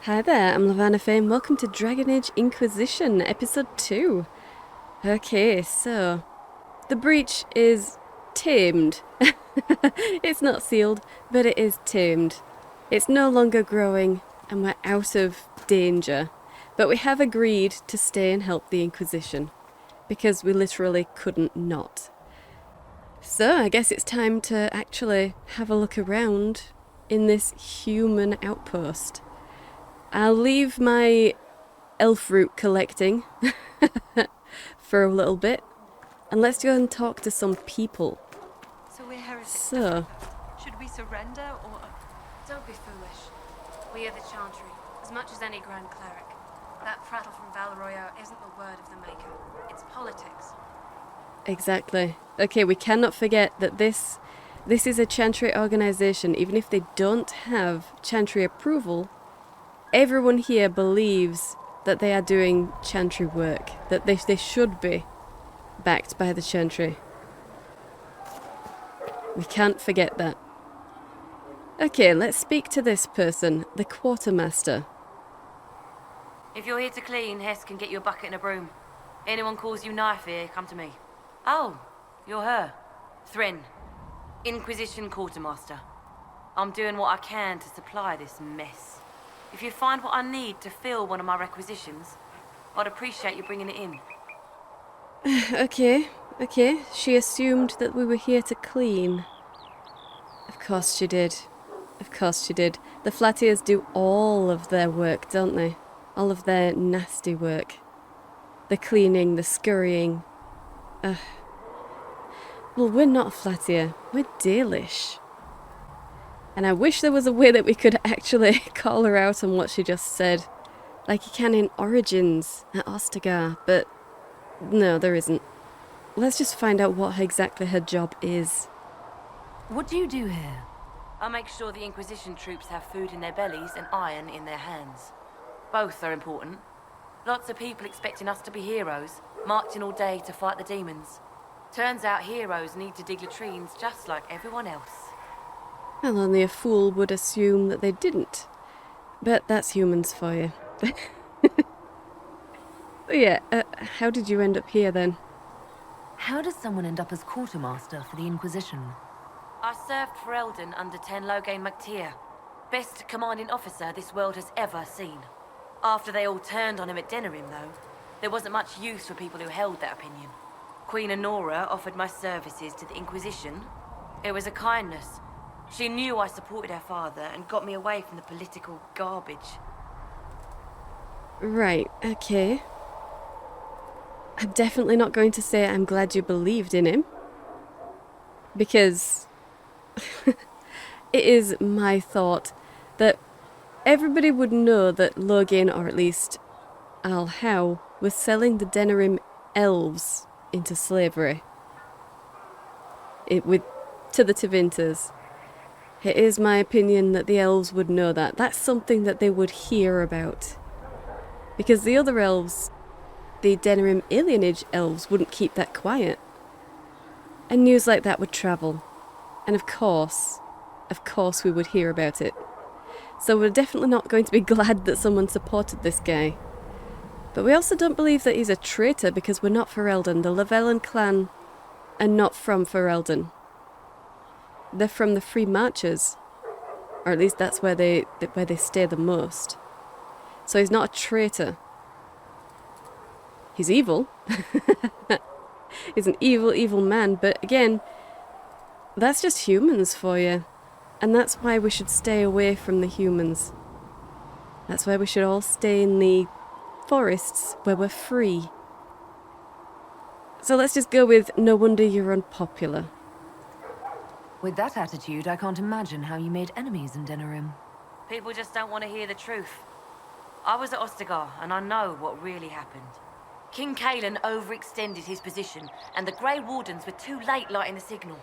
Hi there, I'm Lavellan. Welcome to Dragon Age Inquisition, episode 2. Okay, so the breach is tamed. It's not sealed, but it is tamed. It's no longer growing, and we're out of danger. But we have agreed to stay and help the Inquisition, because we literally couldn't not. So I guess it's time to actually have a look around in this human outpost. I'll leave my elf root collecting for a little bit, and let's go and talk to some people. So we're heretics. So, Should we surrender or... Don't be foolish. We are the Chantry, as much as any Grand Cleric. That prattle from Valroya isn't the word of the Maker. It's politics. exactly. Okay, we cannot forget that this is a Chantry organisation. Even if they don't have Chantry approval, everyone here believes that they are doing Chantry work, that they should be backed by the Chantry. We can't forget that. Okay, let's speak to this person, the Quartermaster. If you're here to clean, Hess can get you a bucket and a broom. Anyone calls you knife here, come to me. Oh, you're her. Thren, Inquisition Quartermaster. I'm doing what I can to supply this mess. If you find what I need to fill one of my requisitions, I'd appreciate you bringing it in. Okay. She assumed that we were here to clean. Of course she did. The Flattiers do all of their work, don't they? All of their nasty work. The cleaning, the scurrying. Well, we're not a Flattier. We're Dalish. And I wish there was a way that we could actually call her out on what she just said. Like you can in Origins at Ostagar, but no, there isn't. Let's just find out what exactly her job is. What do you do here? I make sure the Inquisition troops have food in their bellies and iron in their hands. Both are important. Lots of people expecting us to be heroes, marching all day to fight the demons. Turns out heroes need to dig latrines just like everyone else. Well, only a fool would assume that they didn't. But that's humans for you. Yeah, how did you end up here then? How does someone end up as quartermaster for the Inquisition? I served for Eldon under Ten Loghain MacTier, best commanding officer this world has ever seen. After they all turned on him at Denerim, though, there wasn't much use for people who held that opinion. Queen Honora offered my services to the Inquisition. It was a kindness. She knew I supported her father and got me away from the political garbage. Right, okay. I'm definitely not going to say I'm glad you believed in him. Because it is my thought that everybody would know that Loghain, or at least Al Howe, was selling the Denerim elves into slavery. To the Tevinters. It is my opinion that the elves would know that. That's something that they would hear about. Because the other elves, the Denerim alienage elves, wouldn't keep that quiet. And news like that would travel. And of course we would hear about it. So we're definitely not going to be glad that someone supported this guy. But we also don't believe that he's a traitor because we're not Ferelden. The Lavellan clan are not from Ferelden. They're from the Free Marchers. Or at least that's where they stay the most. So he's not a traitor. He's evil. He's an evil man, but again, that's just humans for you. And that's why we should stay away from the humans. That's why we should all stay in the forests where we're free. So let's just go with no wonder you're unpopular. With that attitude, I can't imagine how you made enemies in Denerim. People just don't want to hear the truth. I was at Ostagar, and I know what really happened. King Cailan overextended his position, and the Grey Wardens were too late lighting the signal.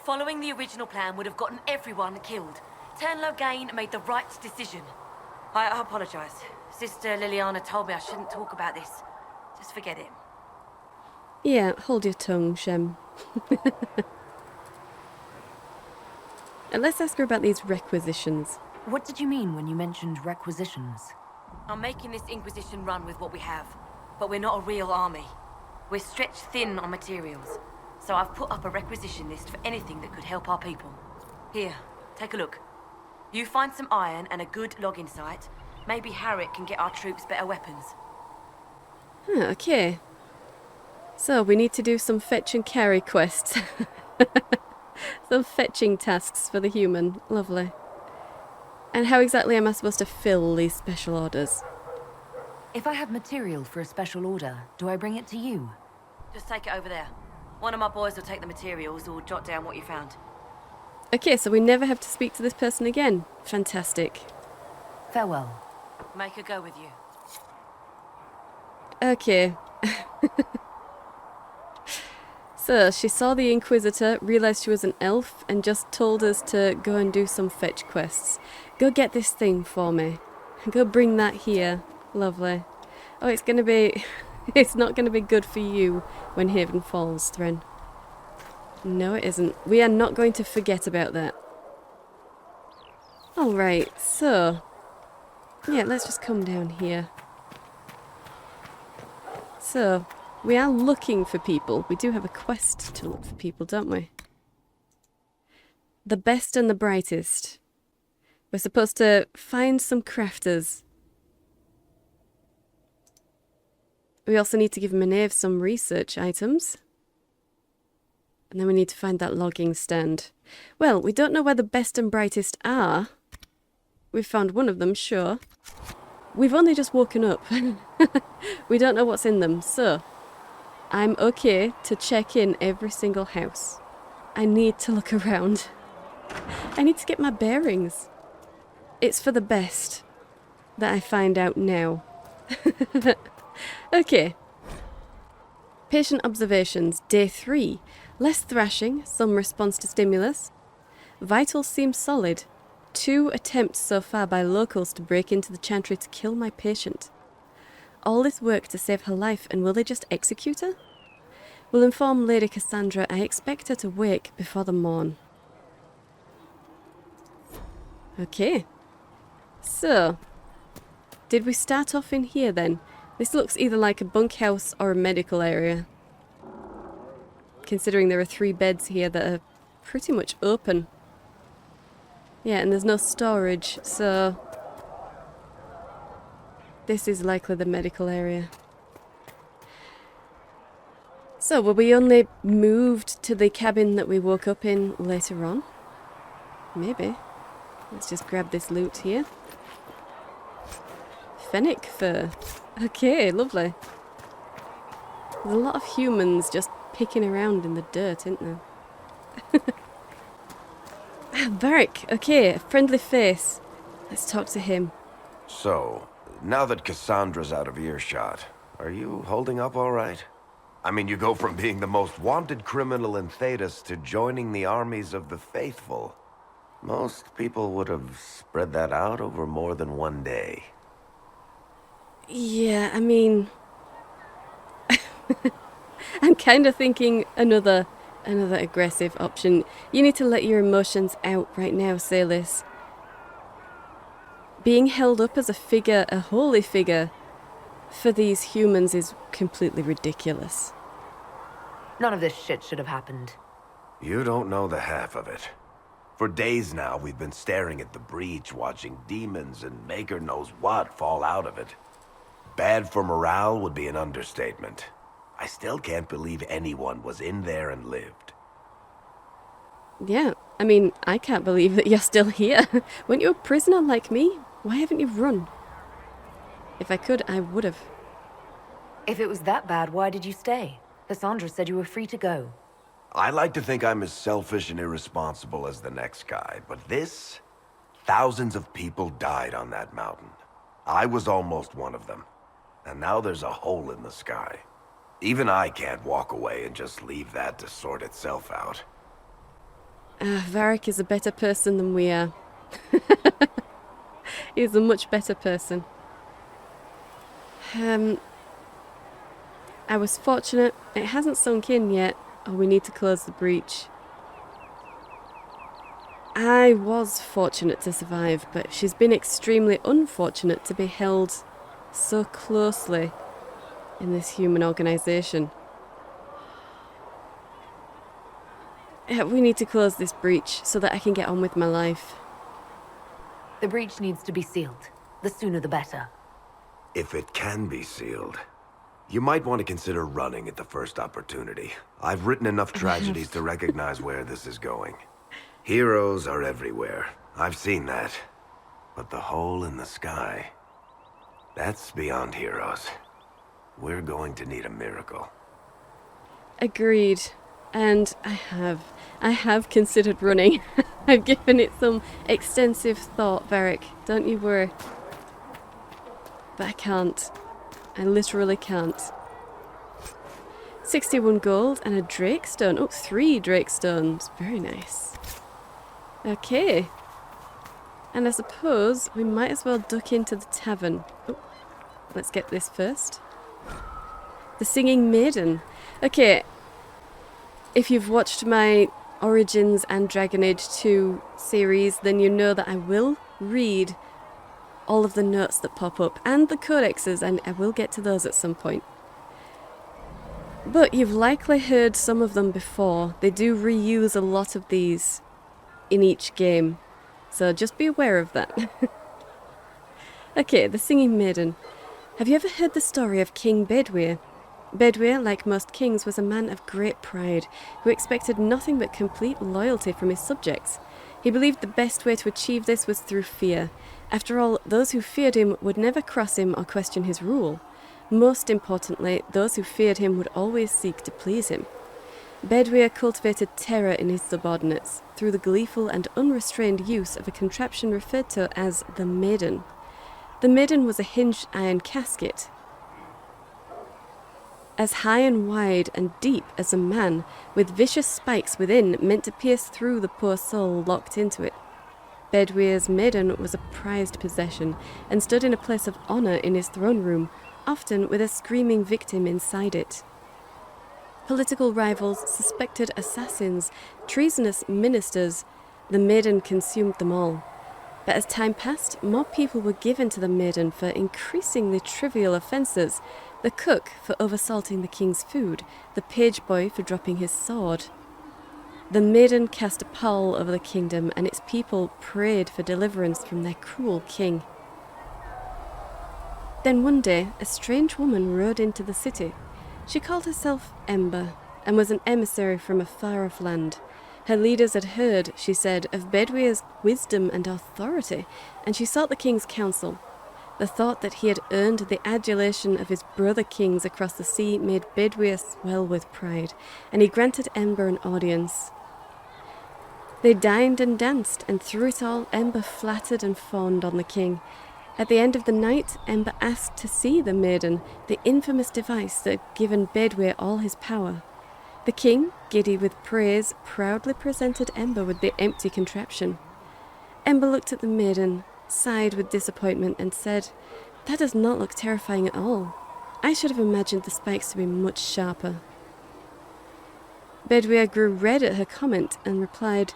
Following the original plan would have gotten everyone killed. Ten Loghain made the right decision. I apologise. Sister Liliana told me I shouldn't talk about this. Just forget it. Yeah, hold your tongue, Shem. And let's ask her about these requisitions. What did you mean when you mentioned requisitions? I'm making this Inquisition run with what we have, but we're not a real army. We're stretched thin on materials, so I've put up a requisition list for anything that could help our people. Here, take a look. You find some iron and a good logging site, maybe Harriet can get our troops better weapons. Okay. So we need to do some fetch and carry quests. Some fetching tasks for the human. Lovely. And how exactly am I supposed to fill these special orders? If I have material for a special order, do I bring it to you? Just take it over there. One of my boys will take the materials or jot down what you found. Okay, so we never have to speak to this person again. Fantastic. Farewell. Make her go with you. Okay. So, she saw the Inquisitor, realised she was an elf, and just told us to go and do some fetch quests. Go get this thing for me. Go bring that here. Lovely. Oh, it's gonna be... It's not gonna be good for you when Haven falls, Thren. No, it isn't. We are not going to forget about that. Alright, so... Yeah, let's just come down here. So, we are looking for people. We do have a quest to look for people, don't we? The best and the brightest. We're supposed to find some crafters. We also need to give Manev some research items. And then we need to find that logging stand. Well, we don't know where the best and brightest are. We've found one of them, sure. We've only just woken up. We don't know what's in them, so... I'm okay to check in every single house. I need to look around. I need to get my bearings. It's for the best that I find out now. Okay. Patient observations, day 3. Less thrashing, some response to stimulus. Vitals seem solid. 2 attempts so far by locals to break into the Chantry to kill my patient. All this work to save her life, and will they just execute her? Will inform Lady Cassandra I expect her to wake before the morn. Okay. So, did we start off in here then? This looks either like a bunkhouse or a medical area. Considering there are 3 beds here that are pretty much open. Yeah, and there's no storage, so... This is likely the medical area. So, were we only moved to the cabin that we woke up in later on? Maybe. Let's just grab this loot here. Fennec fur. Okay, lovely. There's a lot of humans just picking around in the dirt, isn't there? Varric, okay, a friendly face. Let's talk to him. So, now that Cassandra's out of earshot, are you holding up all right? I mean, you go from being the most wanted criminal in Thedas to joining the armies of the faithful. Most people would have spread that out over more than one day. Yeah, I mean... I'm kind of thinking another aggressive option. You need to let your emotions out right now, Seylis. Being held up as a figure, a holy figure, for these humans is completely ridiculous. None of this shit should have happened. You don't know the half of it. For days now, we've been staring at the breach, watching demons and maker knows what fall out of it. Bad for morale would be an understatement. I still can't believe anyone was in there and lived. Yeah, I mean, I can't believe that you're still here. Weren't you a prisoner like me? Why haven't you run? If I could, I would have. If it was that bad, why did you stay? Cassandra said you were free to go. I like to think I'm as selfish and irresponsible as the next guy, but this... Thousands of people died on that mountain. I was almost one of them. And now there's a hole in the sky. Even I can't walk away and just leave that to sort itself out. Varric is a better person than we are. He's a much better person. I was fortunate. It hasn't sunk in yet. Oh, we need to close the breach. I was fortunate to survive, but she's been extremely unfortunate to be held so closely in this human organisation. We need to close this breach so that I can get on with my life. The breach needs to be sealed. The sooner the better. If it can be sealed, you might want to consider running at the first opportunity. I've written enough tragedies to recognize where this is going. Heroes are everywhere. I've seen that. But the hole in the sky, that's beyond heroes. We're going to need a miracle. Agreed. And I have considered running. I've given it some extensive thought, Varric. Don't you worry. But I can't. I literally can't. 61 gold and a Drakestone. Oh, 3 Drakestones. Very nice. Okay. And I suppose we might as well duck into the tavern. Oh, let's get this first. The Singing Maiden. Okay. If you've watched my Origins and Dragon Age 2 series, then you know that I will read all of the notes that pop up and the codexes, and I will get to those at some point. But you've likely heard some of them before. They do reuse a lot of these in each game, so just be aware of that. Okay, the Singing Maiden. Have you ever heard the story of King Bedwyr? Bedwyr, like most kings, was a man of great pride, who expected nothing but complete loyalty from his subjects. He believed the best way to achieve this was through fear. After all, those who feared him would never cross him or question his rule. Most importantly, those who feared him would always seek to please him. Bedwyr cultivated terror in his subordinates through the gleeful and unrestrained use of a contraption referred to as the Maiden. The Maiden was a hinged iron casket, as high and wide and deep as a man, with vicious spikes within meant to pierce through the poor soul locked into it. Bedwyr's Maiden was a prized possession and stood in a place of honour in his throne room, often with a screaming victim inside it. Political rivals, suspected assassins, treasonous ministers, the Maiden consumed them all. But as time passed, more people were given to the Maiden for increasingly trivial offences: the cook for oversalting the king's food, the page boy for dropping his sword. The Maiden cast a pall over the kingdom, and its people prayed for deliverance from their cruel king. Then one day, a strange woman rode into the city. She called herself Ember, and was an emissary from a far-off land. Her leaders had heard, she said, of Bedwyr's wisdom and authority, and she sought the king's counsel. The thought that he had earned the adulation of his brother kings across the sea made Bedwyr swell with pride, and he granted Ember an audience. They dined and danced, and through it all, Ember flattered and fawned on the king. At the end of the night, Ember asked to see the Maiden, the infamous device that had given Bedwyr all his power. The king, giddy with praise, proudly presented Ember with the empty contraption. Ember looked at the Maiden, sighed with disappointment, and said, "That does not look terrifying at all. I should have imagined the spikes to be much sharper." Bedwyr grew red at her comment and replied,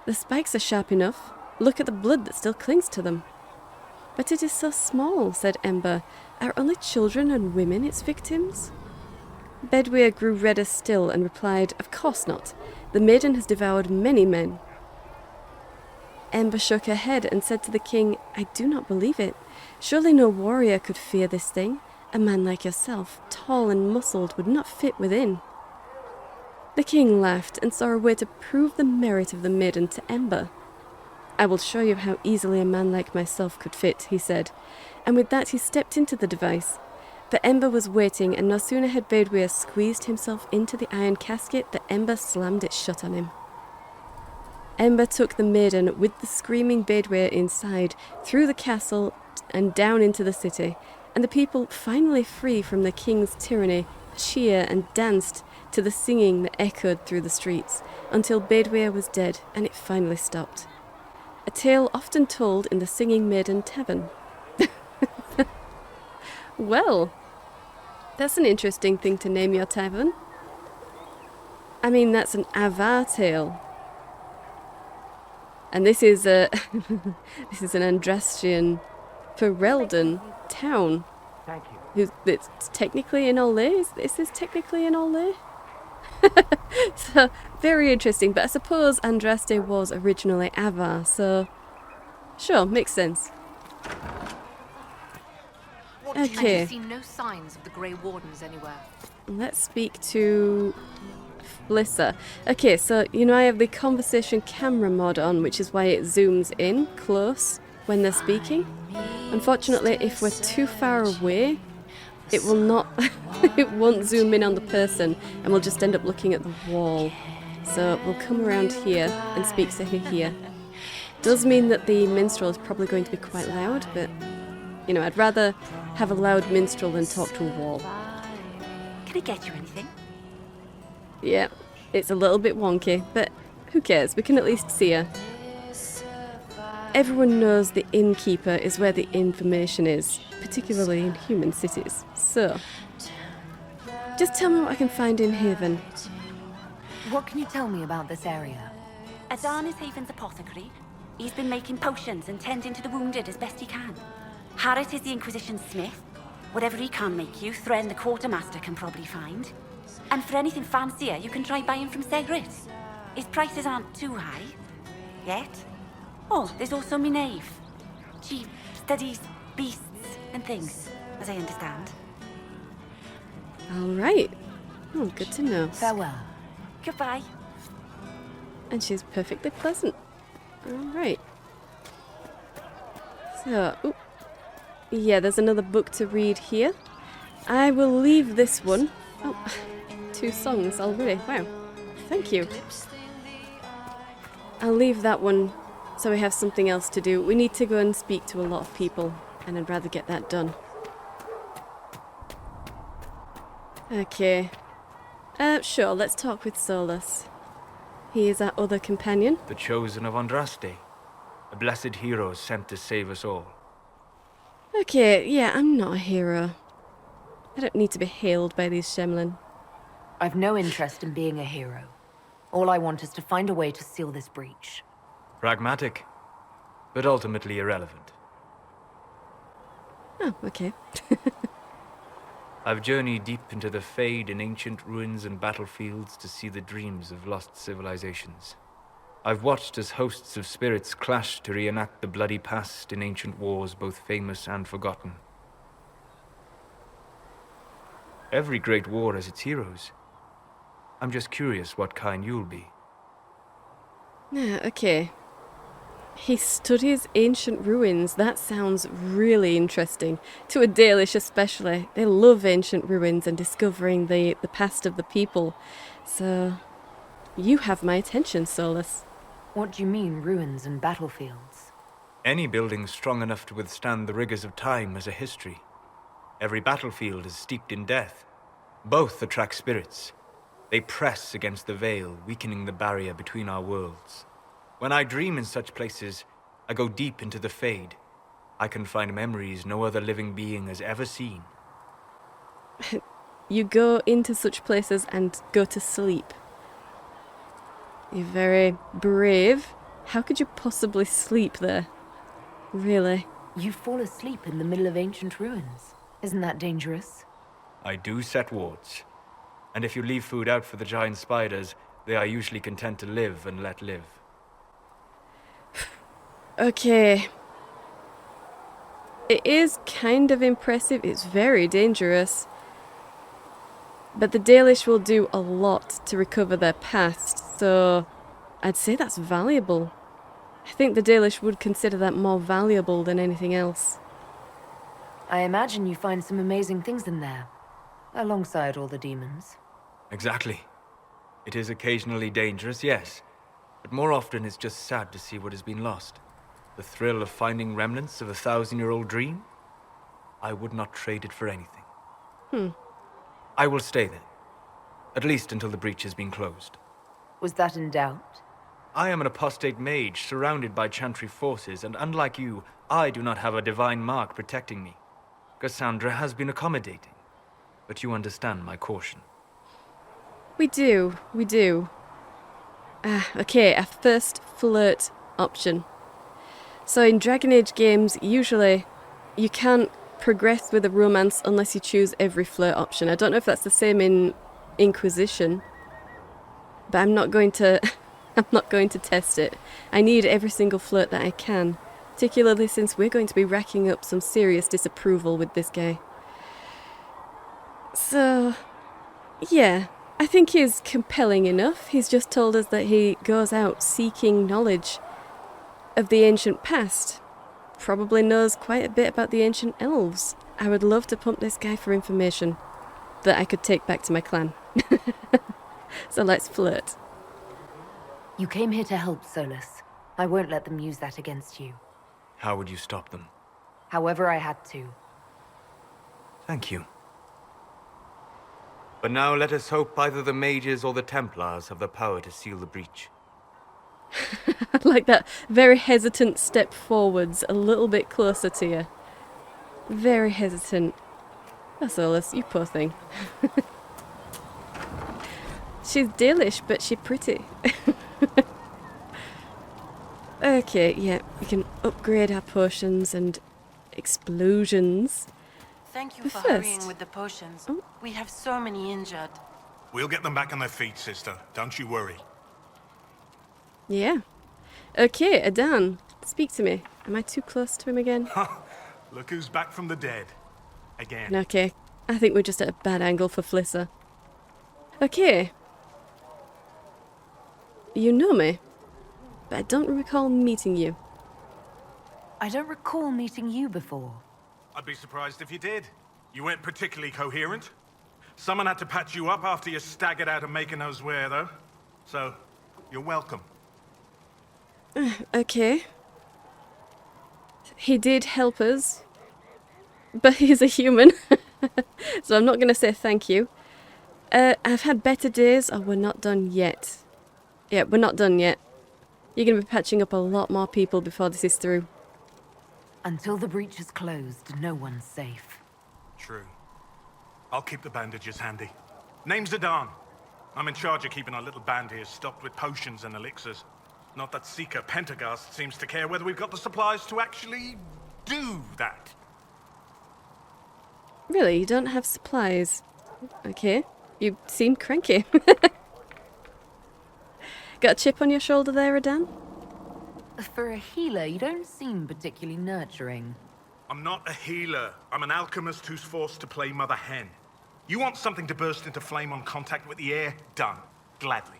"The spikes are sharp enough. Look at the blood that still clings to them." "But it is so small," said Ember. "Are only children and women its victims?" Bedwyr grew redder still and replied, "Of course not. The Maiden has devoured many men." Ember shook her head and said to the king, "I do not believe it. Surely no warrior could fear this thing. A man like yourself, tall and muscled, would not fit within." The king laughed and saw a way to prove the merit of the Maiden to Ember. "I will show you how easily a man like myself could fit," he said, and with that he stepped into the device. But Ember was waiting, and no sooner had Bedwyr squeezed himself into the iron casket than Ember slammed it shut on him. Ember took the Maiden with the screaming Bedwyr inside, through the castle and down into the city, and the people, finally free from the king's tyranny, cheered and danced to the singing that echoed through the streets, until Bedwyr was dead and it finally stopped. A tale often told in the Singing Maiden Tavern. Well, that's an interesting thing to name your tavern. I mean, that's an Avar tale. And this is a this is an Andrastian Ferelden town. Thank you. It's technically in Olay. Is this technically in Olay? So very interesting. But I suppose Andraste was originally Avar, so sure, makes sense. And Okay. you see no signs of the Grey Wardens anywhere. Let's speak to Flissa. Okay, so you know I have the conversation camera mod on, which is why it zooms in close when they're speaking. Unfortunately, if we're too far away, it will not, it won't zoom in on the person, and we'll just end up looking at the wall. So we'll come around here and speak to her here. Does mean that the minstrel is probably going to be quite loud, but you know, I'd rather have a loud minstrel than talk to a wall. Can I get you anything? Yeah, it's a little bit wonky, but who cares? We can at least see her. Everyone knows the innkeeper is where the information is, particularly in human cities. So, just tell me what I can find in Haven. What can you tell me about this area? Adan is Haven's apothecary. He's been making potions and tending to the wounded as best he can. Harrit is the Inquisition smith. Whatever he can't make you, Thren the quartermaster can probably find. And for anything fancier, you can try buying from Segrit. His prices aren't too high. Yet. Oh, there's also Minave. She studies beasts and things, as I understand. All right. Oh, good to know. Farewell. Goodbye. And she's perfectly pleasant. All right. So, ooh. Yeah, there's another book to read here. I will leave this one. Oh, 2 songs already. Wow. Thank you. I'll leave that one so we have something else to do. We need to go and speak to a lot of people, and I'd rather get that done. Okay. Sure, let's talk with Seylis. He is our other companion. The chosen of Andraste. A blessed hero sent to save us all. Okay, yeah, I'm not a hero. I don't need to be hailed by these Shemlin. I've no interest in being a hero. All I want is to find a way to seal this breach. Pragmatic, but ultimately irrelevant. Oh, okay. I've journeyed deep into the Fade in ancient ruins and battlefields to see the dreams of lost civilizations. I've watched as hosts of spirits clash to reenact the bloody past in ancient wars, both famous and forgotten. Every great war has its heroes. I'm just curious what kind you'll be. Yeah, okay. He studies ancient ruins. That sounds really interesting. To a Dalish especially. They love ancient ruins and discovering the past of the people. So, you have my attention, Seylis. What do you mean, ruins and battlefields? Any building strong enough to withstand the rigors of time has a history. Every battlefield is steeped in death. Both attract spirits. They press against the veil, weakening the barrier between our worlds. When I dream in such places, I go deep into the Fade. I can find memories no other living being has ever seen. You go into such places and go to sleep. You're very brave. How could you possibly sleep there? Really? You fall asleep in the middle of ancient ruins. Isn't that dangerous? I do set wards. And if you leave food out for the giant spiders, they are usually content to live and let live. Okay. It is kind of impressive. It's very dangerous. But the Dalish will do a lot to recover their past, so I'd say that's valuable. I think the Dalish would consider that more valuable than anything else. I imagine you find some amazing things in there, alongside all the demons. Exactly. It is occasionally dangerous, yes. But more often it's just sad to see what has been lost. The thrill of finding remnants of a 1,000-year-old dream? I would not trade it for anything. I will stay then. At least until the breach has been closed. Was that in doubt? I am an apostate mage surrounded by Chantry forces, and unlike you, I do not have a divine mark protecting me. Cassandra has been accommodating, but you understand my caution. We do. Okay, our first flirt option. So in Dragon Age games, usually you can't progress with a romance unless you choose every flirt option. I don't know if that's the same in Inquisition, but I'm not going to I'm not going to test it. I need every single flirt that I can, particularly since we're going to be racking up some serious disapproval with this guy. So, yeah, I think he's compelling enough. He's just told us that he goes out seeking knowledge of the ancient past. Probably knows quite a bit about the ancient elves. I would love to pump this guy for information that I could take back to my clan. So let's flirt. You came here to help, Seylis. I won't let them use that against you. How would you stop them? However I had to. Thank you. But now let us hope either the mages or the Templars have the power to seal the breach. Like that very hesitant step forwards, a little bit closer to you. Very hesitant. Oh, Seylis, you poor thing. She's Dalish, but she's pretty. Okay, yeah, we can upgrade our potions and explosions. Thank you But for first- hurrying with the potions. Oh. We have so many injured. We'll get them back on their feet, sister. Don't you worry. Yeah. Okay, Adan, speak to me. Am I too close to him again? Look who's back from the dead. Again. Okay, I think we're just at a bad angle for Flissa. Okay. You know me, but I don't recall meeting you. I don't recall meeting you before. I'd be surprised if you did. You weren't particularly coherent. Someone had to patch you up after you staggered out of making those wear, though. So, you're welcome. Okay. He did help us, but he's a human, so I'm not going to say thank you. I've had better days. Oh, we're not done yet. Yeah, we're not done yet. You're going to be patching up a lot more people before this is through. Until the breach is closed, no one's safe. True. I'll keep the bandages handy. Name's Adan. I'm in charge of keeping our little band here stocked with potions and elixirs. Not that Seeker Pentagast seems to care whether we've got the supplies to actually do that. Really, you don't have supplies? Okay, you seem cranky. Got a chip on your shoulder there, Adan? For a healer, you don't seem particularly nurturing. I'm not a healer. I'm an alchemist who's forced to play Mother Hen. You want something to burst into flame on contact with the air? Done. Gladly.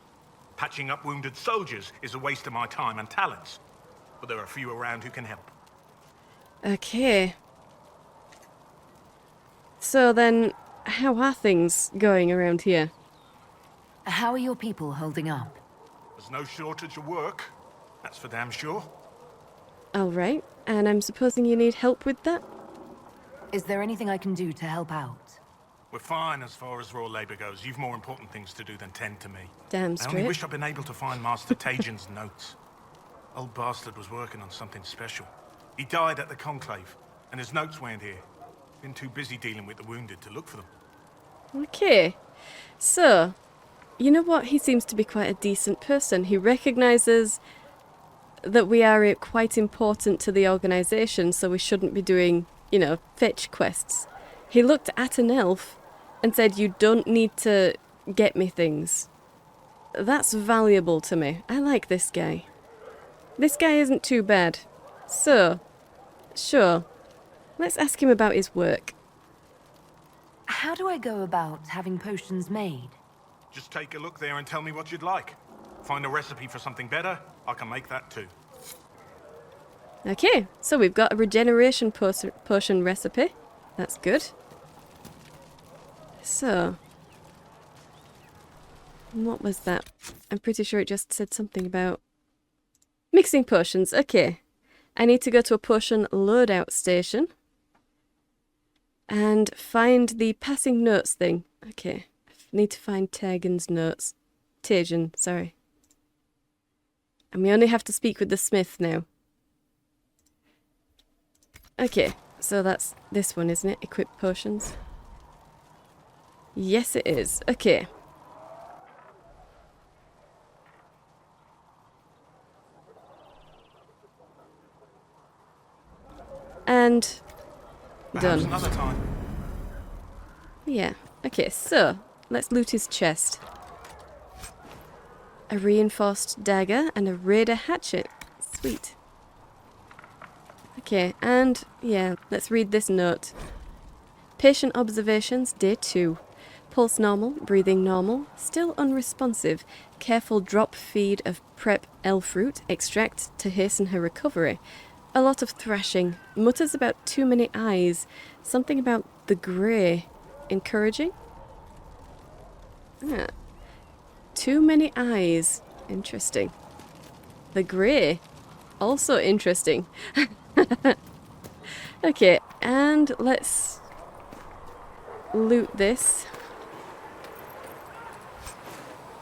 Patching up wounded soldiers is a waste of my time and talents. But there are a few around who can help. Okay. So then, how are things going around here? How are your people holding up? There's no shortage of work. That's for damn sure. Alright, and I'm supposing you need help with that? Is there anything I can do to help out? We're fine as far as raw labor goes. You've more important things to do than tend to me. Damn I only straight. wish I'd been able to find Master Tajin's notes. Old bastard was working on something special. He died at the Conclave, and his notes weren't here. Been too busy dealing with the wounded to look for them. Okay, so, you know what? He seems to be quite a decent person. He recognises that we are quite important to the organisation, so we shouldn't be doing, you know, fetch quests. He looked at an elf and said, you don't need to get me things. That's valuable to me. I like this guy. This guy isn't too bad. So, sure, let's ask him about his work. How do I go about having potions made? Just take a look there and tell me what you'd like. Find a recipe for something better, I can make that too. Okay, so we've got a regeneration potion recipe. That's good. So, what was that? I'm pretty sure it just said something about mixing potions. Okay, I need to go to a potion loadout station and find the passing notes thing. Okay, I need to find Tegan's notes. Tajin, sorry. And we only have to speak with the smith now. Okay, so that's this one, isn't it? Equip potions. Yes, it is. Okay. And Perhaps done. another time. Yeah. Okay, so let's loot his chest. A reinforced dagger and a raider hatchet. Sweet. Okay, and yeah, let's read this note. Patient observations, day 2. Pulse normal, breathing normal, still unresponsive. Careful drop feed of prep L fruit extract to hasten her recovery. A lot of thrashing. Mutters about too many eyes. Something about the grey. Encouraging? Ah. Too many eyes. Interesting. The grey. Also interesting. Okay, and let's loot this.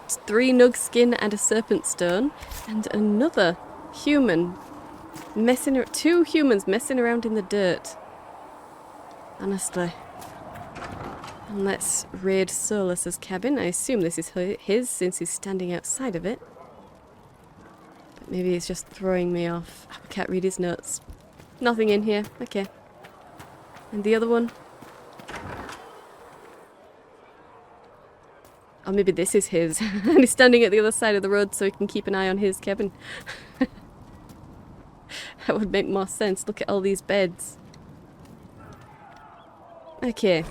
It's 3 nug skin and a serpent stone. And another human. 2 humans messing around in the dirt. Honestly. And let's raid Seylis's cabin. I assume this is his since he's standing outside of it. But maybe he's just throwing me off. I can't read his notes. Nothing in here. Okay. And the other one? Or maybe this is his. And he's standing at the other side of the road so he can keep an eye on his cabin. That would make more sense. Look at all these beds. Okay.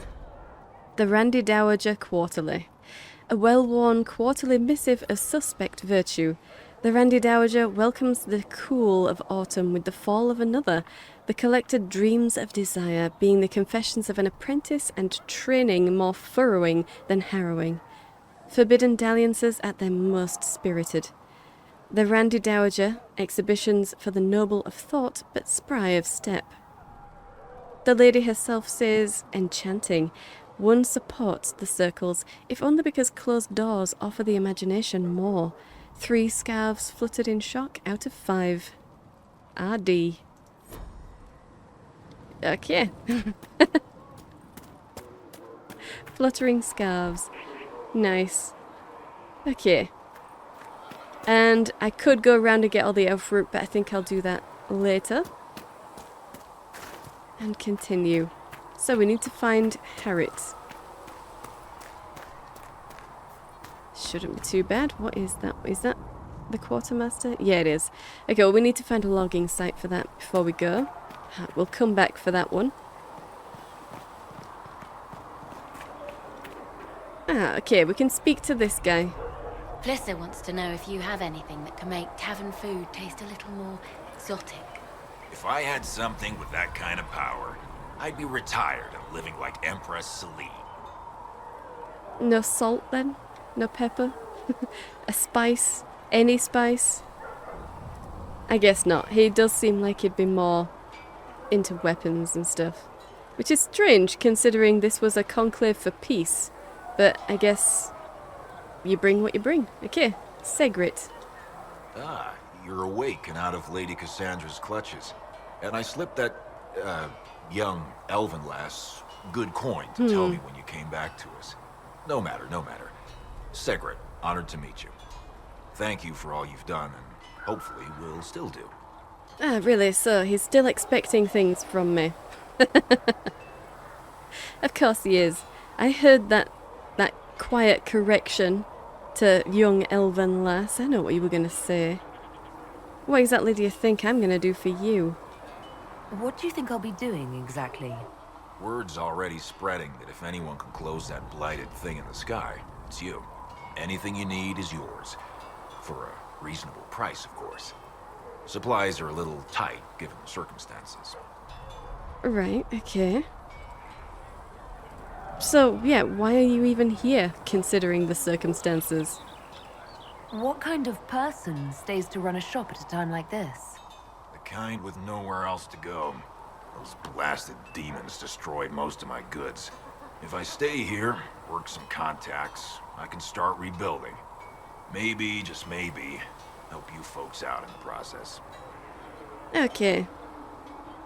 The Randy Dowager Quarterly. A well-worn quarterly missive of suspect virtue. The Randy Dowager welcomes the cool of autumn with the fall of another. The collected dreams of desire, being the confessions of an apprentice and training more furrowing than harrowing. Forbidden dalliances at their most spirited. The Randy Dowager, exhibitions for the noble of thought but spry of step. The lady herself says, enchanting. One supports the circles, if only because closed doors offer the imagination more. 3 scarves fluttered in shock out of 5. RD. Okay. Fluttering scarves. Nice. Okay. And I could go around and get all the elf fruit, but I think I'll do that later. And continue. So we need to find Harriet. Shouldn't be too bad. What is that? Is that the quartermaster? Yeah, it is. Okay, well, we need to find a logging site for that before we go. We'll come back for that one. Ah, okay, we can speak to this guy. Plissa wants to know if you have anything that can make tavern food taste a little more exotic. If I had something with that kind of power, I'd be retired and living like Empress Seylis. No salt then? No pepper? A spice? Any spice? I guess not. He does seem like he'd be more into weapons and stuff. Which is strange considering this was a conclave for peace. But I guess you bring what you bring. Okay, Segrit. Ah, you're awake and out of Lady Cassandra's clutches. And I slipped that, young Elvhen lass good coin to tell me when you came back to us. No matter, no matter. Segrit, honored to meet you. Thank you for all you've done, and hopefully will still do. Ah, really? So he's still expecting things from me. Of course he is. I heard that quiet correction to young Elvhen lass. I know what you were going to say. What exactly do you think I'm going to do for you? What do you think I'll be doing exactly? Word's already spreading that if anyone can close that blighted thing in the sky, it's you. Anything you need is yours. For a reasonable price, of course. Supplies are a little tight, given the circumstances. Right, okay. So, yeah, why are you even here, considering the circumstances? What kind of person stays to run a shop at a time like this? The kind with nowhere else to go. Those blasted demons destroyed most of my goods. If I stay here, work some contacts, I can start rebuilding. Maybe, just maybe, help you folks out in the process. Okay.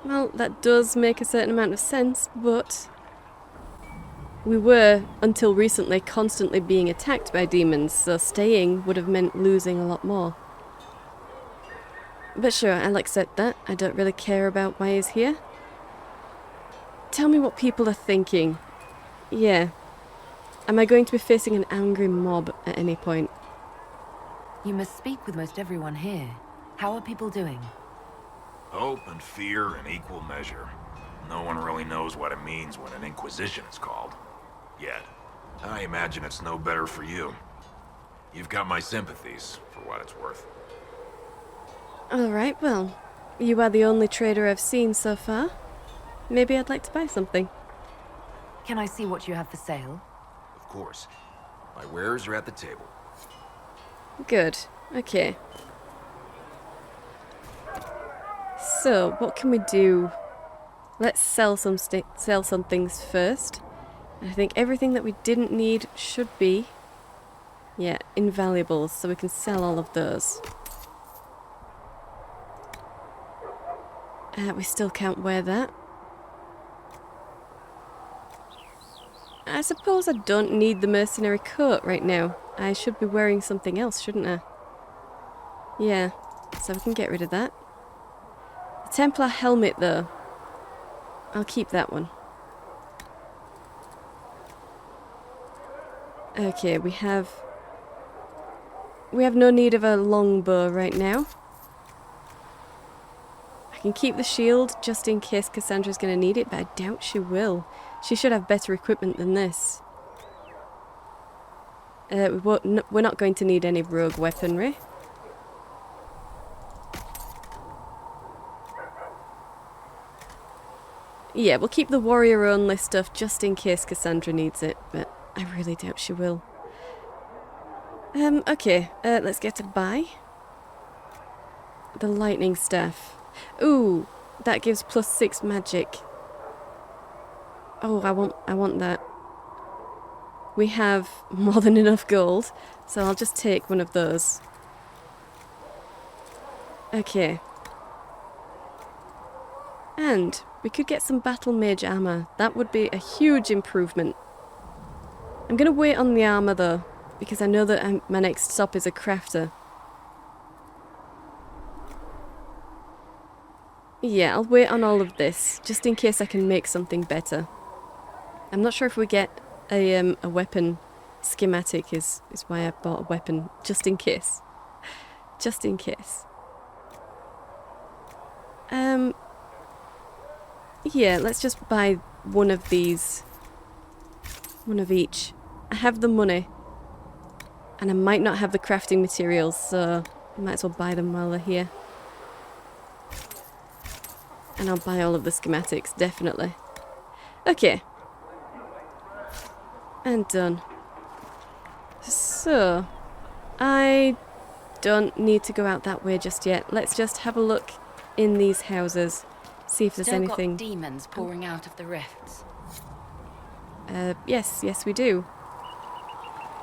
Well, that does make a certain amount of sense, but we were, until recently, constantly being attacked by demons, so staying would have meant losing a lot more. But sure, I'll accept that. I don't really care about why he's here. tell me what people are thinking. Yeah. Am I going to be facing an angry mob at any point? You must speak with most everyone here. How are people doing? Hope and fear in equal measure. No one really knows what it means when an Inquisition is called. Yet. I imagine it's no better for you. You've got my sympathies, for what it's worth. Alright, well, you are the only trader I've seen so far. Maybe I'd like to buy something. Can I see what you have for sale? Of course. My wares are at the table. Good. Okay. So, what can we do? Let's sell some things first. I think everything that we didn't need should be, yeah, invaluables, so we can sell all of those. We still can't wear that. I suppose I don't need the mercenary coat right now. I should be wearing something else, shouldn't I? Yeah, so we can get rid of that. The Templar helmet, though. I'll keep that one. Okay, we have no need of a longbow right now. I can keep the shield just in case Cassandra's going to need it, but I doubt she will. She should have better equipment than this. We're not going to need any rogue weaponry. Yeah, we'll keep the warrior-only stuff just in case Cassandra needs it, but I really doubt she will. Okay, let's get to buy. The lightning staff. Ooh, that gives +6 magic. Oh, I want that. We have more than enough gold, so I'll just take one of those. Okay. And we could get some battle mage armor. That would be a huge improvement. I'm going to wait on the armor though, because I know that my next stop is a crafter. Yeah, I'll wait on all of this, just in case I can make something better. I'm not sure if we get a weapon schematic is why I bought a weapon, just in case. Just in case. Yeah, let's just buy one of these. One of each. I have the money. And I might not have the crafting materials, so I might as well buy them while they're here. And I'll buy all of the schematics, definitely. Okay. And done. So, I don't need to go out that way just yet. Let's just have a look in these houses. See if there's Still anything. got demons pouring out of the rifts. Yes, we do.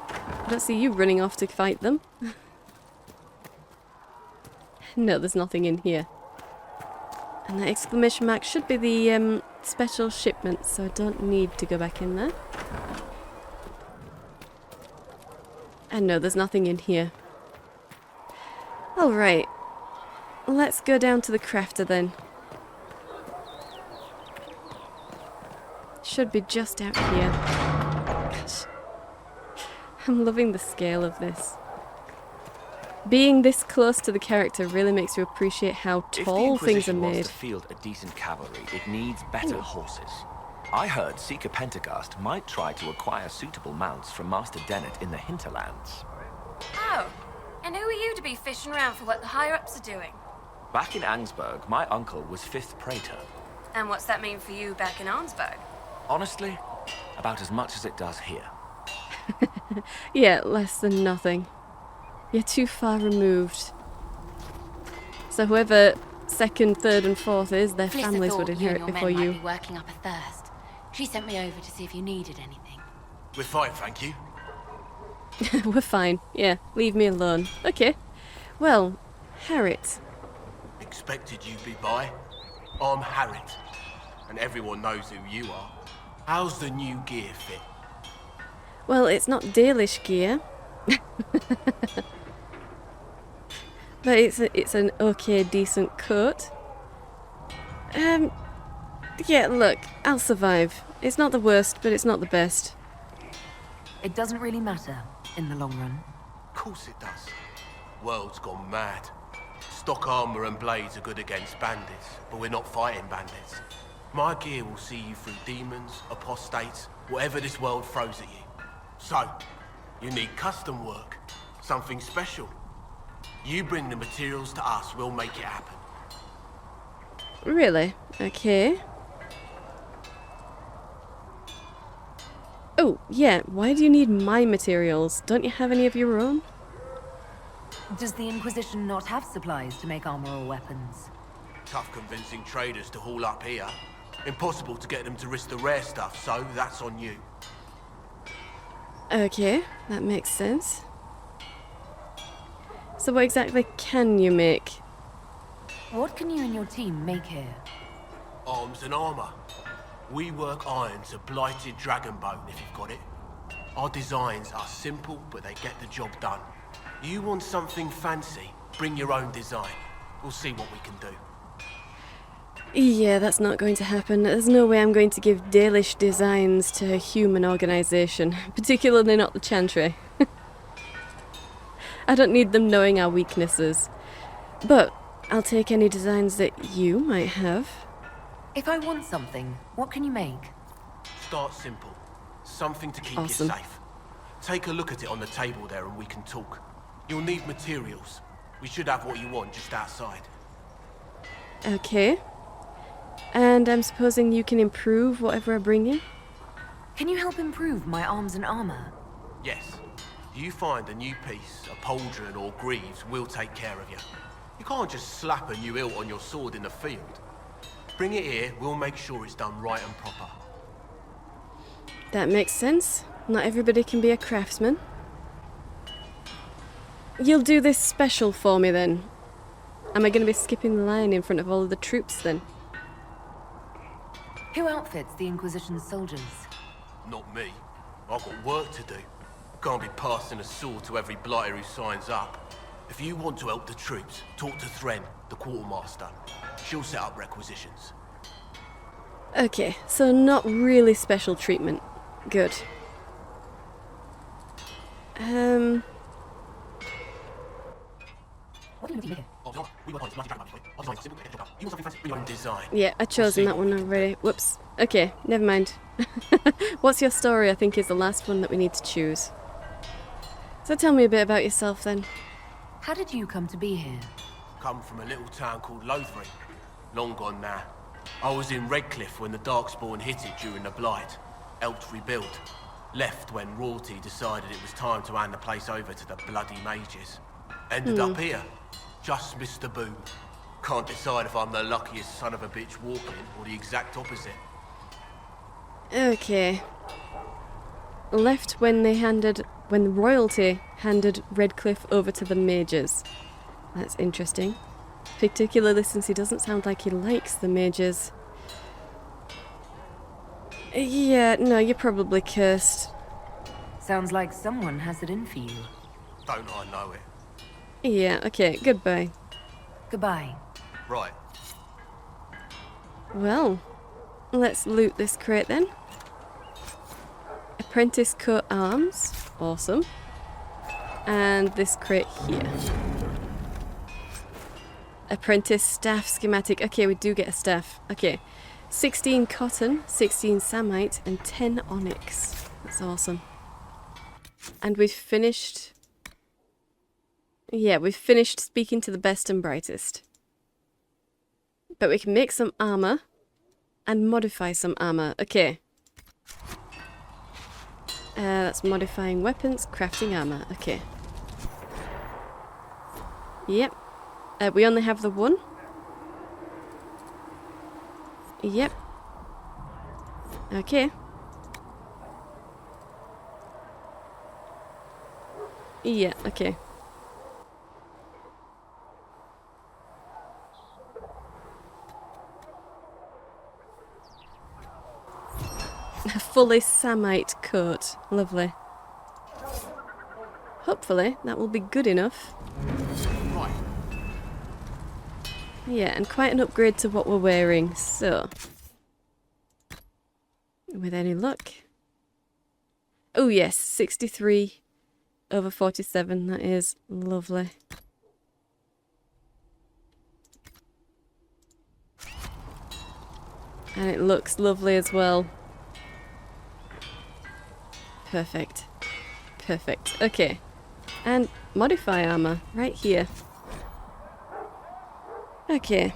I don't see you running off to fight them. No, there's nothing in here. And that exclamation mark should be the special shipment, so I don't need to go back in there. And no, there's nothing in here. Alright. Let's go down to the crafter then. Should be just out here. Gosh. I'm loving the scale of this. Being this close to the character really makes you appreciate how tall things are made. Wants to field a decent cavalry, it needs better horses. I heard Seeker Pentagast might try to acquire suitable mounts from Master Dennett in the hinterlands. Oh, and who are you to be fishing around for what the higher-ups are doing? Back in Angsburg, my uncle was 5th Praetor. And what's that mean for you back in Arnsberg? Honestly, about as much as it does here. Yeah, less than nothing. You're too far removed. So whoever 2nd, 3rd and 4th is, their Fliss families thought would inherit you and before your men you. might be working up a thirst. She sent me over to see if you needed anything. We're fine, thank you. We're fine. Yeah, leave me alone. Okay. Well, Harriet. Expected you'd be by. I'm Harriet, and everyone knows who you are. How's the new gear fit? Well, it's not Dalish gear. But it's an okay, decent coat. Yeah, look, I'll survive. It's not the worst, but it's not the best. It doesn't really matter in the long run. Of course it does. World's gone mad. Stock armor and blades are good against bandits, but we're not fighting bandits. My gear will see you through demons, apostates, whatever this world throws at you. So, you need custom work, something special. You bring the materials to us, we'll make it happen. Really? Okay. Oh, yeah, why do you need my materials? Don't you have any of your own? Does the Inquisition not have supplies to make armor or weapons? Tough convincing traders to haul up here. Impossible to get them to risk the rare stuff, so that's on you. Okay, that makes sense. So what exactly can you make? What can you and your team make here? Arms and armor. We work iron to blighted dragon bone if you've got it. Our designs are simple, but they get the job done. You want something fancy, bring your own design. We'll see what we can do. Yeah, that's not going to happen. There's no way I'm going to give Dalish designs to a human organisation, particularly not the Chantry. I don't need them knowing our weaknesses. But I'll take any designs that you might have. If I want something, what can you make? Start simple. Something to keep Awesome. you safe. Take a look at it on the table there and we can talk. You'll need materials. We should have what you want just outside. Okay. And I'm supposing you can improve whatever I bring you? Can you help improve my arms and armor? Yes. If you find a new piece, a pauldron or greaves, we'll take care of you. You can't just slap a new hilt on your sword in the field. Bring it here, we'll make sure it's done right and proper. That makes sense. Not everybody can be a craftsman. You'll do this special for me then? Am I going to be skipping the line in front of all of the troops then? Who outfits the Inquisition's soldiers? Not me. I've got work to do. Can't be passing a sword to every blighter who signs up. If you want to help the troops, talk to Thren, the quartermaster. She'll set up requisitions. Okay, so not really special treatment. Good. What are you doing here? Design. Yeah, I've chosen that one already. Whoops. Okay, never mind. What's your story, I think, is the last one that we need to choose. So tell me a bit about yourself then. How did you come to be here? Come from a little town called Lothring. Long gone now. I was in Redcliffe when the Darkspawn hit it during the Blight. Helped rebuild. Left when royalty decided it was time to hand the place over to the bloody mages. Ended up here. Just missed the boom. Can't decide if I'm the luckiest son of a bitch walking or the exact opposite. Okay. Left when the royalty handed Redcliffe over to the mages. That's interesting. Particularly since he doesn't sound like he likes the mages. Yeah, no, you're probably cursed. Sounds like someone has it in for you. Don't I know it? Yeah, okay, goodbye. Goodbye. Right. Well, let's loot this crate then. Apprentice coat arms. Awesome. And this crate here. Apprentice staff schematic. Okay, we do get a staff. Okay. 16 cotton, 16 samite, and 10 onyx. That's awesome. And we've finished... Yeah, we've finished speaking to the best and brightest. But we can make some armor and modify some armor. Okay. That's modifying weapons, crafting armor. Okay. Yep. We only have the one. Yep. Okay. Yeah, okay. A fully samite coat. Lovely. Hopefully that will be good enough. Right. Yeah, and quite an upgrade to what we're wearing, so... with any luck. Oh yes, 63 over 47. That is lovely. And it looks lovely as well. Perfect. Perfect. Okay. And modify armor right here. Okay.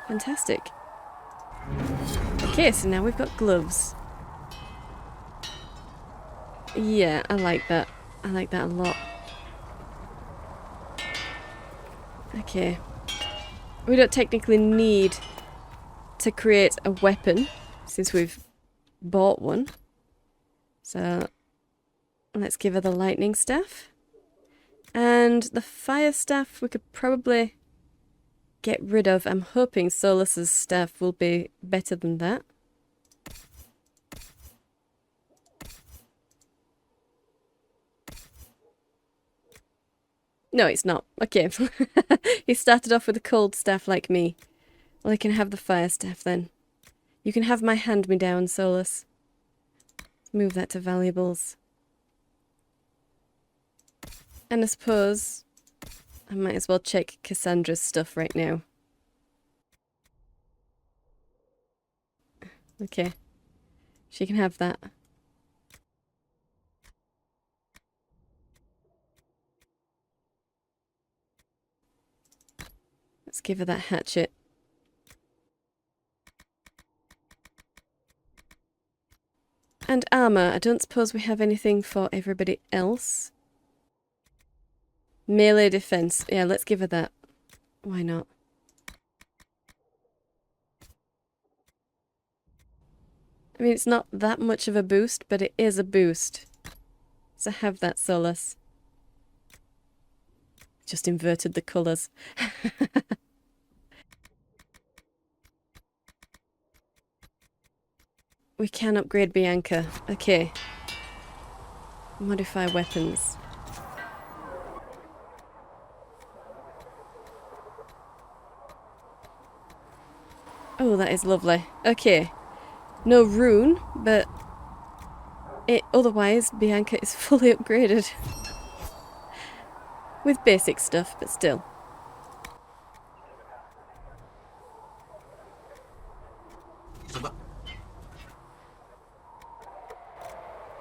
Fantastic. Okay, so now we've got gloves. Yeah, I like that. I like that a lot. Okay. We don't technically need to create a weapon since we've bought one. So let's give her the lightning staff. And the fire staff we could probably get rid of. I'm hoping Seylis's staff will be better than that. No, it's not. Okay. He started off with a cold staff like me. Well, he can have the fire staff then. You can have my hand-me-down, Seylis. Move that to valuables. And I suppose I might as well check Cassandra's stuff right now. Okay. She can have that. Let's give her that hatchet. And armour. I don't suppose we have anything for everybody else. Melee defense. Yeah, let's give her that. Why not? I mean, it's not that much of a boost, but it is a boost. So have that, Seylis. Just inverted the colours. We can upgrade Bianca. Okay. Modify weapons. Oh, that is lovely. Okay. No rune, but otherwise Bianca is fully upgraded. With basic stuff, but still.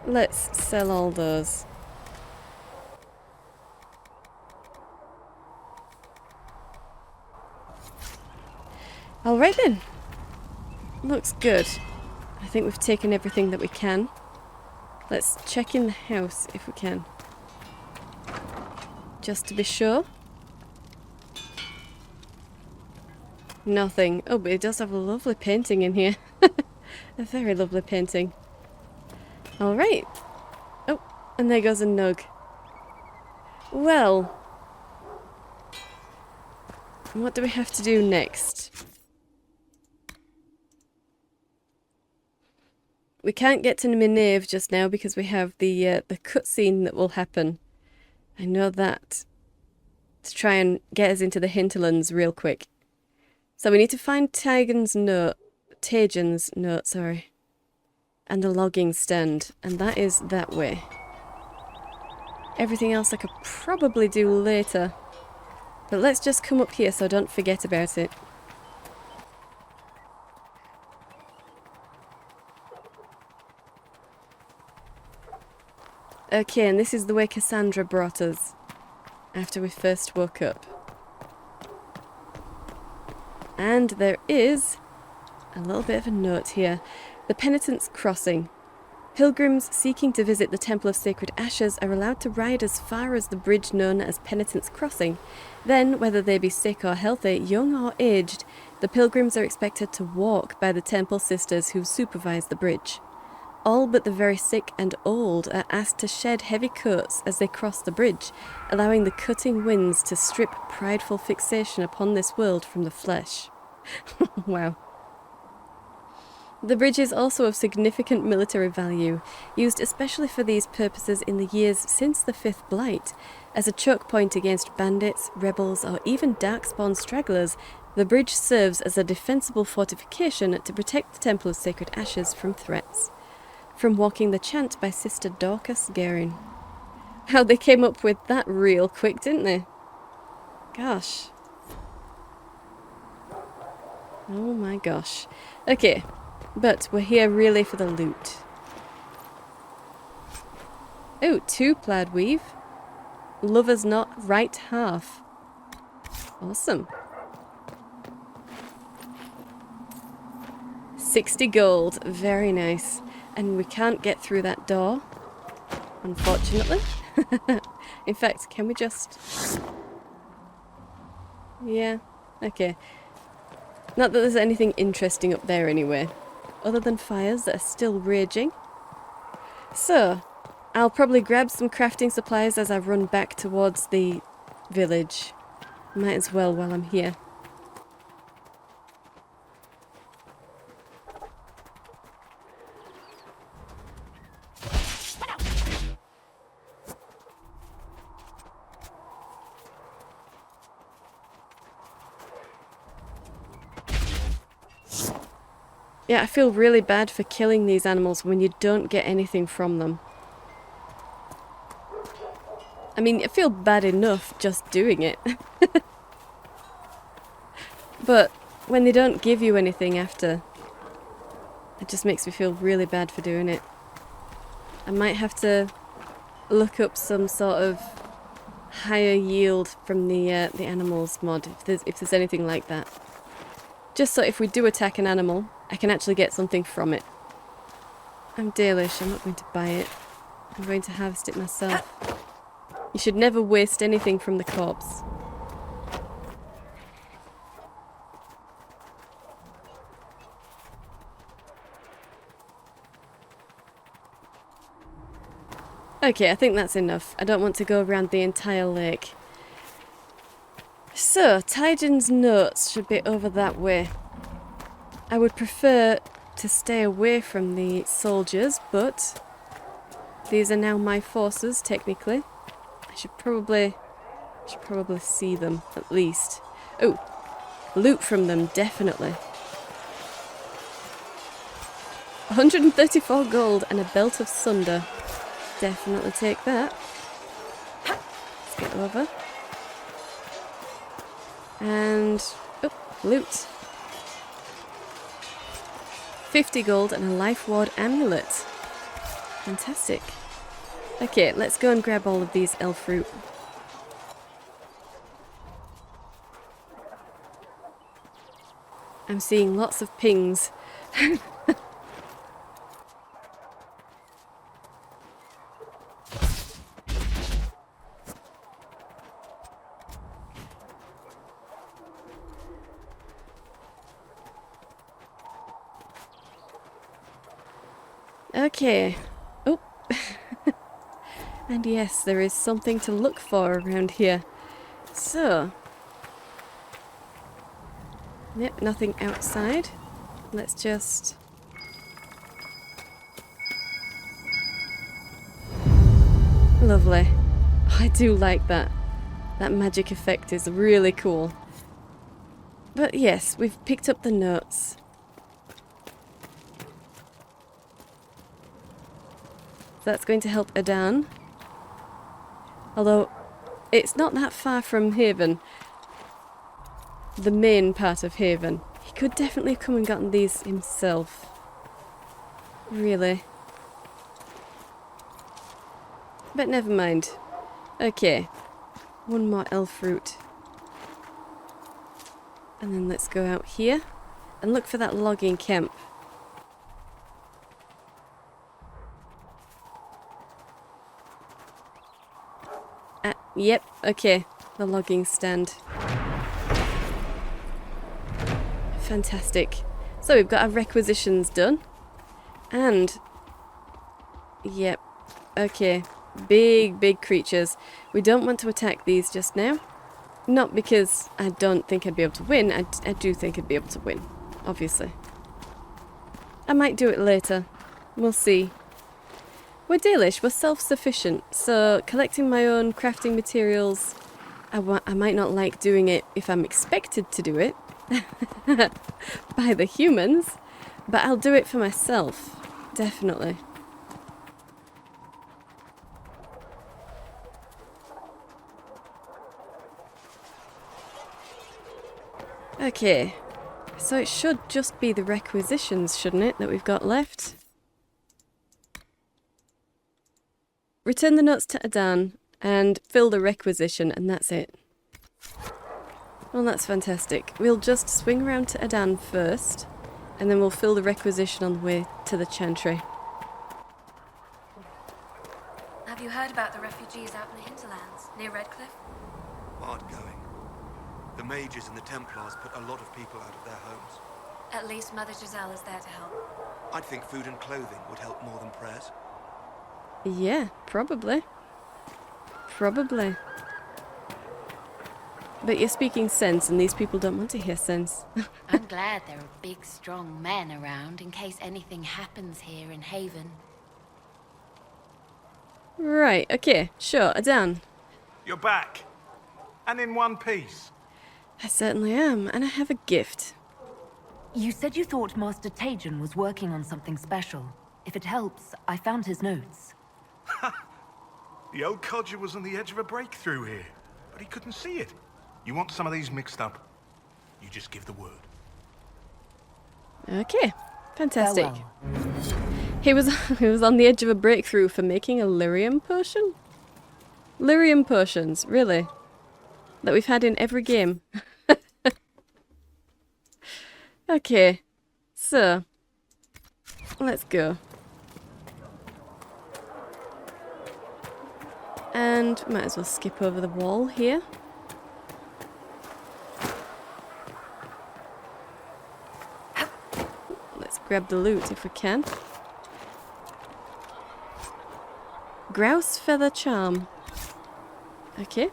Let's sell all those. Alright then. Looks good. I think we've taken everything that we can. Let's check in the house if we can. Just to be sure. Nothing. Oh, but it does have a lovely painting in here. A very lovely painting. Alright. Oh, and there goes a nug. Well. What do we have to do next? We can't get to Minave just now because we have the cutscene that will happen. I know that. To try and get us into the hinterlands real quick. So we need to find Tajin's note, sorry. And a logging stand. And that is that way. Everything else I could probably do later. But let's just come up here so I don't forget about it. Okay, and this is the way Cassandra brought us. After we first woke up. And there is a little bit of a note here. The Penitent's Crossing. Pilgrims seeking to visit the Temple of Sacred Ashes are allowed to ride as far as the bridge known as Penitent's Crossing. Then, whether they be sick or healthy, young or aged, the pilgrims are expected to walk by the temple sisters who supervise the bridge. All but the very sick and old are asked to shed heavy coats as they cross the bridge, allowing the cutting winds to strip prideful fixation upon this world from the flesh. Wow. The bridge is also of significant military value, used especially for these purposes in the years since the Fifth Blight. As a choke point against bandits, rebels, or even darkspawn stragglers, the bridge serves as a defensible fortification to protect the Temple of Sacred Ashes from threats. From Walking the Chant by Sister Dorcas Garin. How they came up with that real quick, didn't they? Gosh. Oh my gosh. Okay, but we're here really for the loot. Oh, 2 plaid weave. Lover's knot, right half. Awesome. 60 gold, very nice. And we can't get through that door, unfortunately. In fact, can we just... Yeah, okay. Not that there's anything interesting up there anyway, other than fires that are still raging. So, I'll probably grab some crafting supplies as I run back towards the village. Might as well while I'm here. Yeah, I feel really bad for killing these animals when you don't get anything from them. I mean, I feel bad enough just doing it. But when they don't give you anything after, it just makes me feel really bad for doing it. I might have to look up some sort of higher yield from the animals mod, if there's anything like that. Just so if we do attack an animal, I can actually get something from it. I'm Dalish, I'm not going to buy it. I'm going to harvest it myself. You should never waste anything from the corpse. Okay, I think that's enough. I don't want to go around the entire lake. So, Tyden's notes should be over that way. I would prefer to stay away from the soldiers, but these are now my forces, technically. I should probably see them, at least. Oh, loot from them, definitely. 134 gold and a belt of sunder. Definitely take that. Let's get over. And, oh, loot. 50 gold and a life ward amulet. Fantastic. Okay, let's go and grab all of these elf fruit. I'm seeing lots of pings. Okay. Oh. And yes, there is something to look for around here. So. Yep, nothing outside. Let's just... Lovely. I do like that. That magic effect is really cool. But yes, we've picked up the notes. That's going to help Adan. Although, it's not that far from Haven. The main part of Haven. He could definitely have come and gotten these himself. Really. But never mind. Okay. One more elf fruit. And then let's go out here and look for that logging camp. Yep, okay. The logging stand. Fantastic. So we've got our requisitions done. And... Yep. Okay. Big creatures. We don't want to attack these just now. Not because I don't think I'd be able to win. I do think I'd be able to win. Obviously. I might do it later. We'll see. We're Dalish, we're self-sufficient, so collecting my own crafting materials, I might not like doing it if I'm expected to do it by the humans, but I'll do it for myself, definitely. Okay, so it should just be the requisitions, shouldn't it, that we've got left? Return the notes to Adan and fill the requisition, and that's it. Well, that's fantastic. We'll just swing around to Adan first, and then we'll fill the requisition on the way to the Chantry. Have you heard about the refugees out in the hinterlands, near Redcliffe? Hard going. The Mages and the Templars put a lot of people out of their homes. At least Mother Giselle is there to help. I'd think food and clothing would help more than prayers. Yeah, probably. Probably. But you're speaking sense, and these people don't want to hear sense. I'm glad there are big, strong men around in case anything happens here in Haven. Right, okay, sure, Adan. You're back. And in one piece. I certainly am, and I have a gift. You said you thought Master Tajan was working on something special. If it helps, I found his notes. The old codger was on the edge of a breakthrough here, but he couldn't see it. You want some of these mixed up? You just give the word. Okay, fantastic. Farewell. He was on the edge of a breakthrough for making a lyrium potion? Lyrium potions, really? That we've had in every game. Okay, so let's go. And might as well skip over the wall here. Let's grab the loot if we can. Grouse feather charm. Okay.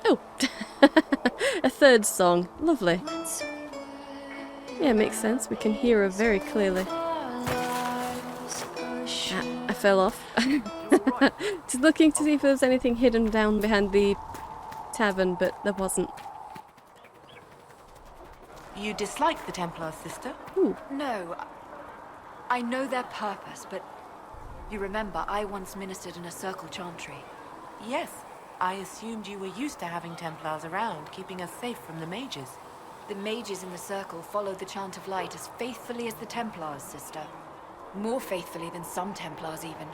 Oh! A third song. Lovely. Yeah, makes sense. We can hear her very clearly. I fell off. Just looking to see if there was anything hidden down behind the tavern, but there wasn't. You dislike the Templars, sister? Ooh. No. I know their purpose, but you remember I once ministered in a circle chantry. Yes. I assumed you were used to having Templars around, keeping us safe from the Mages. The Mages in the circle followed the Chant of Light as faithfully as the Templars, sister. More faithfully than some Templars, even.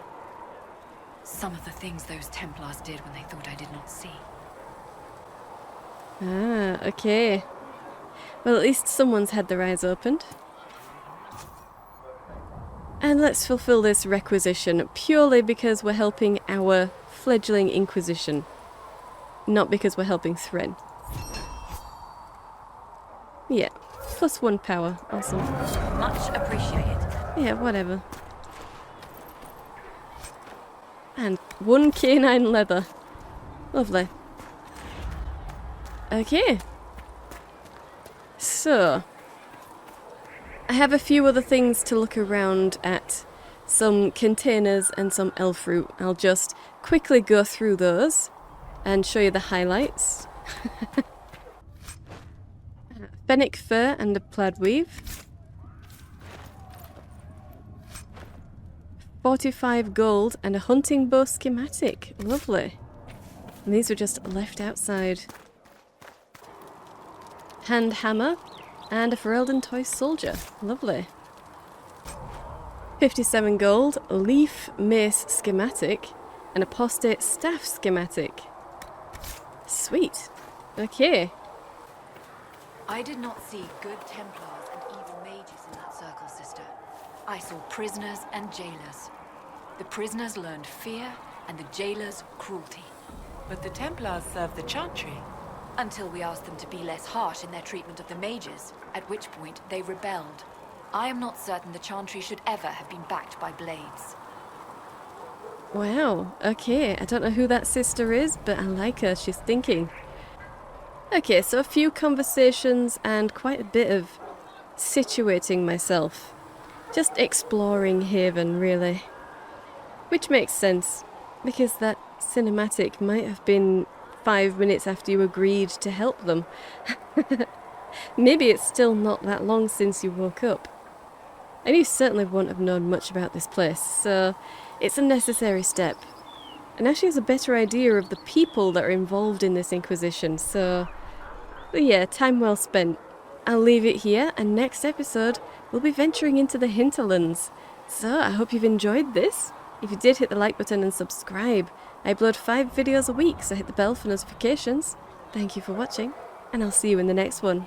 Some of the things those Templars did when they thought I did not see. Ah, okay. Well, at least someone's had their eyes opened. And let's fulfill this requisition purely because we're helping our fledgling Inquisition. Not because we're helping Thread. Yeah, +1 power. Awesome. Much appreciated. Yeah, whatever. And 1 canine leather. Lovely. Okay. So, I have a few other things to look around at. Some containers and some elf fruit. I'll just quickly go through those and show you the highlights. Fennec fur and a plaid weave. 45 gold and a hunting bow schematic. Lovely. And these were just left outside. Hand hammer and a Ferelden toy soldier. Lovely. 57 gold, leaf mace schematic, and apostate staff schematic. Sweet. Okay. I did not see good Templars and evil mages in that circle, sister. I saw prisoners and jailers. The prisoners learned fear, and the jailers cruelty. But the Templars served the Chantry. Until we asked them to be less harsh in their treatment of the mages, at which point they rebelled. I am not certain the Chantry should ever have been backed by blades. Wow, okay. I don't know who that sister is, but I like her. She's thinking. Okay, so a few conversations and quite a bit of situating myself. Just exploring Haven, really. Which makes sense, because that cinematic might have been 5 minutes after you agreed to help them. Maybe it's still not that long since you woke up. And you certainly won't have known much about this place, so it's a necessary step. And now she has a better idea of the people that are involved in this Inquisition, so... But yeah, time well spent. I'll leave it here, and next episode we'll be venturing into the hinterlands. So I hope you've enjoyed this. If you did, hit the like button and subscribe. I upload 5 videos a week, so hit the bell for notifications. Thank you for watching, and I'll see you in the next one.